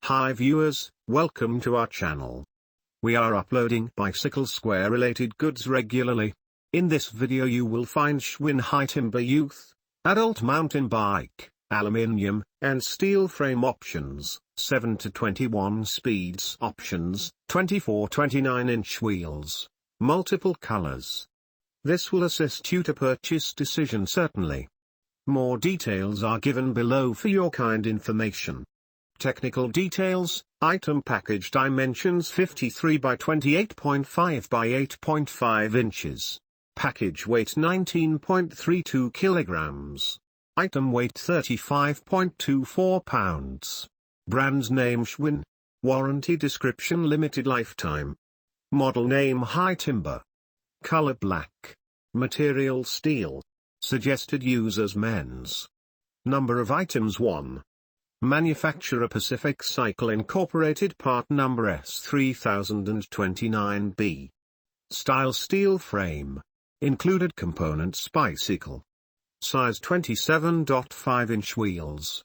Hi viewers, welcome to our channel. We are uploading bicycle square related goods regularly. In this video you will find Schwinn high timber youth, adult mountain bike, aluminium, and steel frame options, 7 to 21 speeds options, 24-29 inch wheels, multiple colors. This will assist you to purchase decision certainly. More details are given below for your kind information. Technical details, item package dimensions 53 by 28.5 by 8.5 inches. Package weight 19.32 kilograms. Item weight 35.24 pounds. Brand name Schwinn. Warranty description limited lifetime. Model name high timber. Color black. Material steel. Suggested users men's. Number of items 1. Manufacturer Pacific Cycle Incorporated, part number S3029B. Style steel frame. Included components bicycle. Size 27.5 inch wheels.